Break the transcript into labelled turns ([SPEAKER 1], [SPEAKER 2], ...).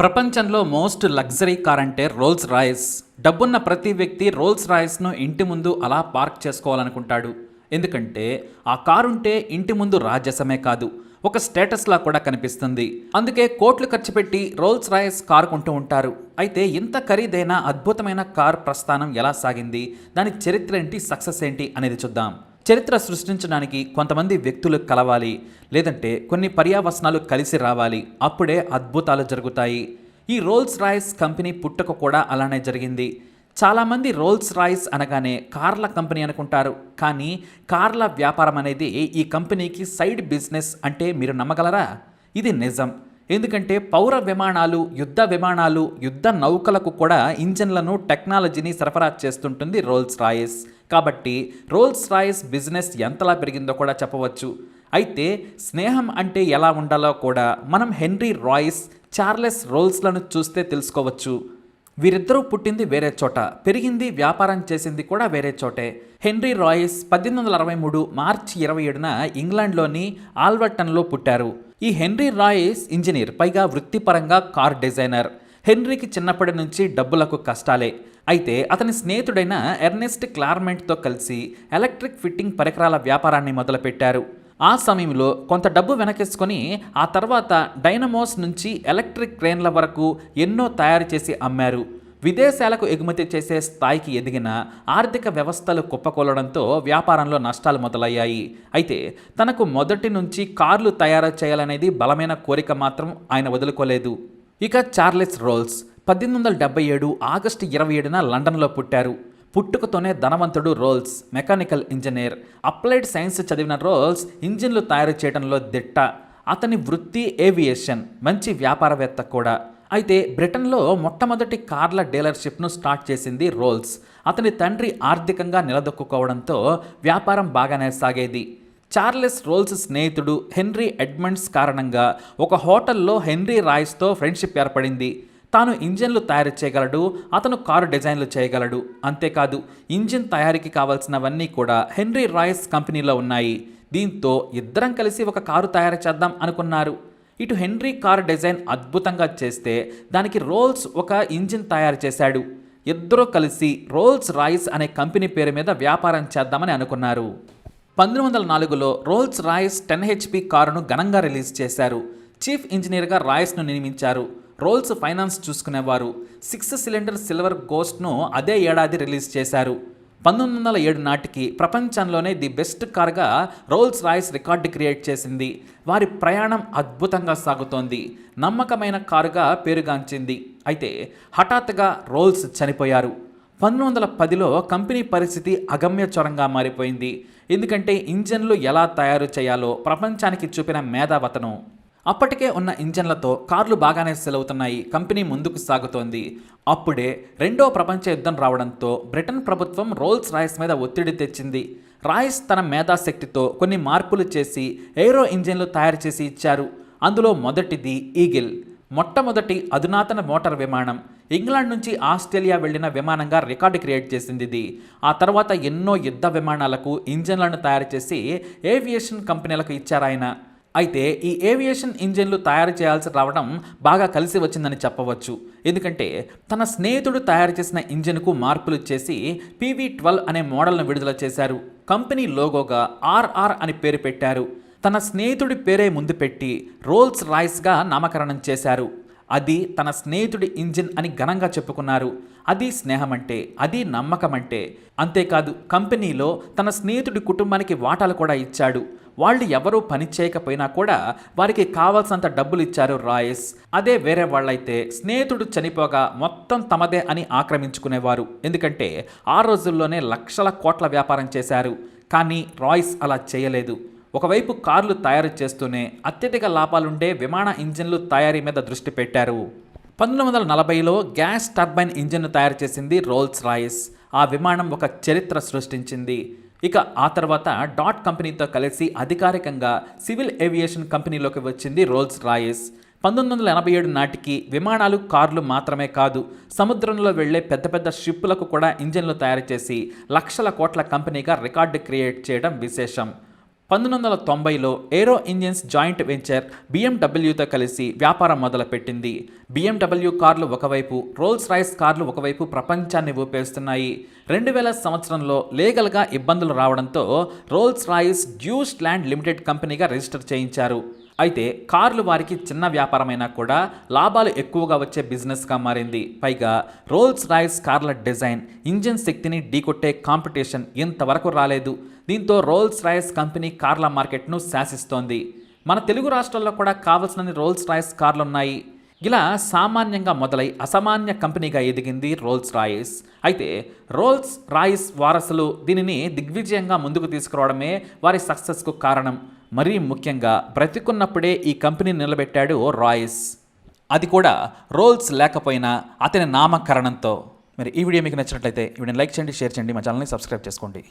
[SPEAKER 1] ప్రపంచంలో most luxury car అంటే Rolls Royce. డబ్బున్న ప్రతి వ్యక్తి రోల్స్ రాయిస్ను ఇంటి ముందు అలా పార్క్ చేసుకోవాలనుకుంటాడు. ఎందుకంటే ఆ కారు ఉంటే ఇంటి ముందు రాజసమే కాదు, ఒక స్టేటస్లా కూడా కనిపిస్తుంది. అందుకే కోట్లు ఖర్చు పెట్టి రోల్స్ రాయిస్ కారు కొంటూ ఉంటారు. అయితే ఇంత ఖరీదైన అద్భుతమైన కార్ ప్రస్థానం ఎలా సాగింది, దాని చరిత్ర ఏంటి, సక్సెస్ ఏంటి అనేది చూద్దాం. చరిత్ర సృష్టించడానికి కొంతమంది వ్యక్తులు కలవాలి, లేదంటే కొన్ని పర్యావసనాలు కలిసి రావాలి. అప్పుడే అద్భుతాలు జరుగుతాయి. ఈ రోల్స్ రాయిస్ కంపెనీ పుట్టుక కూడా అలానే జరిగింది. చాలామంది రోల్స్ రాయిస్ అనగానే కార్ల కంపెనీ అనుకుంటారు, కానీ కార్ల వ్యాపారం అనేది ఈ కంపెనీకి సైడ్ బిజినెస్ అంటే మీరు నమ్మగలరా? ఇది నిజం. ఎందుకంటే పౌర విమానాలు, యుద్ధ విమానాలు, యుద్ధ నౌకలకు కూడా ఇంజన్లను, టెక్నాలజీని సరఫరా చేస్తుంటుంది రోల్స్ రాయిస్. కాబట్టి రోల్స్ రాయిస్ బిజినెస్ ఎంతలా పెరిగిందో కూడా చెప్పవచ్చు. అయితే స్నేహం అంటే ఎలా ఉండాలో కూడా మనం హెన్రీ రాయిస్, చార్లెస్ రోల్స్లను చూస్తే తెలుసుకోవచ్చు. వీరిద్దరూ పుట్టింది వేరే చోట, పెరిగింది, వ్యాపారం చేసింది కూడా వేరే చోటే. హెన్రీ రాయిస్ 1863 మార్చి 27న ఇంగ్లాండ్లోని ఆల్వర్టన్లో పుట్టారు. ఈ హెన్రీ రాయిస్ ఇంజనీర్, పైగా వృత్తిపరంగా కార్ డిజైనర్. హెన్రీకి చిన్నప్పటి నుంచి డబ్బులకు కష్టాలే. అయితే అతని స్నేహితుడైన ఎర్నెస్ట్ క్లార్మెంట్తో కలిసి ఎలక్ట్రిక్ ఫిట్టింగ్ పరికరాల వ్యాపారాన్ని మొదలుపెట్టారు. ఆ సమయంలో కొంత డబ్బు వెనకేసుకొని ఆ తర్వాత డైనమోస్ నుంచి ఎలక్ట్రిక్ క్రేన్ల వరకు ఎన్నో తయారు చేసి అమ్మారు. విదేశాలకు ఎగుమతి చేసే స్థాయికి ఎదిగిన ఆర్థిక వ్యవస్థలు కుప్పకూలడంతో వ్యాపారంలో నష్టాలు మొదలయ్యాయి. అయితే తనకు మొదటి నుంచి కార్లు తయారు చేయాలనేది బలమైన కోరిక మాత్రం ఆయన వదులుకోలేదు. ఇక చార్లెస్ రోల్స్ 1877 ఆగస్టు 27న లండన్లో పుట్టారు. పుట్టుకతోనే ధనవంతుడు Rolls, mechanical engineer. Applied science చదివిన రోల్స్ ఇంజిన్లు తయారు చేయడంలో దిట్ట. అతని వృత్తి ఏవియేషన్, మంచి వ్యాపారవేత్త కూడా. అయితే బ్రిటన్లో మొట్టమొదటి కార్ల డీలర్షిప్ను స్టార్ట్ చేసింది రోల్స్. అతని తండ్రి ఆర్థికంగా నిలదొక్కుకోవడంతో వ్యాపారం బాగానే సాగేది. చార్లెస్ రోల్స్ స్నేహితుడు హెన్రీ ఎడ్మండ్స్ కారణంగా ఒక హోటల్లో హెన్రీ రాయిస్తో ఫ్రెండ్షిప్ ఏర్పడింది. తాను ఇంజిన్లు తయారు చేయగలడు, అతను కారు డిజైన్లు చేయగలడు. అంతేకాదు, ఇంజిన్ తయారీకి కావాల్సినవన్నీ కూడా హెన్రీ రాయిస్ కంపెనీలో ఉన్నాయి. దీంతో ఇద్దరం కలిసి ఒక కారు తయారు చేద్దాం అనుకున్నారు. ఇటు హెన్రీ కారు డిజైన్ అద్భుతంగా చేస్తే దానికి రోల్స్ ఒక ఇంజిన్ తయారు చేశాడు. ఇద్దరూ కలిసి రోల్స్ రాయిస్ అనే కంపెనీ పేరు మీద వ్యాపారం చేద్దామని అనుకున్నారు. 1904లో రోల్స్ రాయిస్ 10 HP కారును ఘనంగా రిలీజ్ చేశారు. చీఫ్ ఇంజనీర్గా రాయిస్ను నియమించారు. రోల్స్ ఫైనాన్స్ చూసుకునేవారు. 6 సిలిండర్ సిల్వర్ గోస్ట్ను అదే ఏడాది రిలీజ్ చేశారు. 1907 నాటికి ప్రపంచంలోనే ది బెస్ట్ కార్గా రోల్స్ రాయిస్ రికార్డు క్రియేట్ చేసింది. వారి ప్రయాణం అద్భుతంగా సాగుతోంది. నమ్మకమైన కారుగా పేరుగాంచింది. అయితే హఠాత్తుగా రోల్స్ చనిపోయారు. 1910లో కంపెనీ పరిస్థితి అగమ్యచరంగా మారిపోయింది. ఎందుకంటే ఇంజన్లు ఎలా తయారు చేయాలో ప్రపంచానికి చూపిన మేధావతను. అప్పటికే ఉన్న ఇంజన్లతో కార్లు బాగానే సేల్ అవుతున్నాయి. కంపెనీ ముందుకు సాగుతోంది. అప్పుడే రెండో ప్రపంచ యుద్ధం రావడంతో బ్రిటన్ ప్రభుత్వం రోల్స్ రాయిస్ మీద ఒత్తిడి తెచ్చింది. రాయిస్ తన మేధాశక్తితో కొన్ని మార్పులు చేసి ఏరో ఇంజన్లు తయారు చేసి ఇచ్చారు. అందులో మొదటిది ఈగిల్, మొట్టమొదటి అధునాతన మోటార్ విమానం. ఇంగ్లాండ్ నుంచి ఆస్ట్రేలియా వెళ్లిన విమానంగా రికార్డు క్రియేట్ చేసింది ఇది. ఆ తర్వాత ఎన్నో యుద్ధ విమానాలకు ఇంజన్లను తయారు చేసి ఏవియేషన్ కంపెనీలకు ఇచ్చారాయన. అయితే ఈ ఏవియేషన్ ఇంజిన్లు తయారు చేయాల్సి రావడం బాగా కలిసి వచ్చిందని చెప్పవచ్చు. ఎందుకంటే తన స్నేహితుడు తయారు చేసిన ఇంజిన్కు మార్పులు చేసి PV-12 అనే మోడల్ను విడుదల చేశారు. కంపెనీ లోగోగా RR అని పేరు పెట్టారు. తన స్నేహితుడి పేరే ముందు పెట్టి రోల్స్ రాయిస్గా నామకరణం చేశారు. అది తన స్నేహితుడి ఇంజిన్ అని ఘనంగా చెప్పుకున్నారు. అది స్నేహం అంటే, అది నమ్మకం అంటే. అంతేకాదు, కంపెనీలో తన స్నేహితుడి కుటుంబానికి వాటాలు కూడా ఇచ్చాడు. వాళ్ళు ఎవరూ పని చేయకపోయినా కూడా వారికి కావాల్సినంత డబ్బులు ఇచ్చారు రాయిస్. అదే వేరే వాళ్ళైతే స్నేహితుడు చనిపోగా మొత్తం తమదే అని ఆక్రమించుకునేవారు. ఎందుకంటే ఆ రోజుల్లోనే లక్షల కోట్ల వ్యాపారం చేశారు. కానీ రాయిస్ అలా చేయలేదు. ఒకవైపు కార్లు తయారు చేస్తూనే అత్యధిక లాభాలుండే విమాన ఇంజిన్లు తయారీ మీద దృష్టి పెట్టారు. 1940లో గ్యాస్ టర్బైన్ ఇంజిన్ను తయారు చేసింది రోల్స్ రాయిస్. ఆ విమానం ఒక చరిత్ర సృష్టించింది. ఇక ఆ తర్వాత డాట్ కంపెనీతో కలిసి అధికారికంగా సివిల్ ఏవియేషన్ కంపెనీలోకి వచ్చింది రోల్స్ రాయిస్. 1987 నాటికి విమానాలు, కార్లు మాత్రమే కాదు, సముద్రంలో వెళ్లే పెద్ద పెద్ద షిప్పులకు కూడా ఇంజన్లు తయారు చేసి లక్షల కోట్ల కంపెనీగా రికార్డు క్రియేట్ చేయడం విశేషం. 1990లో ఏరో ఇంజిన్స్ జాయింట్ వెంచర్ బిఎండబ్ల్యూతో కలిసి వ్యాపారం మొదలుపెట్టింది. బిఎండబ్ల్యూ కార్లు ఒకవైపు, రోల్స్ రాయిస్ కార్లు ఒకవైపు ప్రపంచాన్ని ఊపేస్తున్నాయి. 2000 సంవత్సరంలో లీగల్గా ఇబ్బందులు రావడంతో రోల్స్ రాయిస్ డ్యూస్ ల్యాండ్ లిమిటెడ్ కంపెనీగా రిజిస్టర్ చేయించారు. అయితే కార్లు వారికి చిన్న వ్యాపారమైనా కూడా లాభాలు ఎక్కువగా వచ్చే బిజినెస్గా మారింది. పైగా రోల్స్ రాయిస్ కార్ల డిజైన్, ఇంజిన్ శక్తిని ఢీకొట్టే కాంపిటీషన్ ఇంతవరకు రాలేదు. దీంతో రోల్స్ రాయిస్ కంపెనీ కార్ల మార్కెట్ను శాసిస్తోంది. మన తెలుగు రాష్ట్రాల్లో కూడా కావలసినన్ని రోల్స్ రాయిస్ కార్లున్నాయి. ఇలా సామాన్యంగా మొదలై అసామాన్య కంపెనీగా ఎదిగింది రోల్స్ రాయిస్. అయితే రోల్స్ రాయిస్ వారసులు దీనిని దిగ్విజయంగా ముందుకు తీసుకురావడమే వారి సక్సెస్కు కారణం. మరీ ముఖ్యంగా బ్రతికున్నప్పుడే ఈ కంపెనీని నిలబెట్టాడు రాయిస్, అది కూడా రోల్స్ లేకపోయినా అతని నామకరణంతో. మరి ఈ వీడియో మీకు నచ్చినట్లయితే ఈ వీడియోని లైక్ చేయండి, షేర్ చేయండి, మా ఛానల్ని సబ్స్క్రైబ్ చేసుకోండి.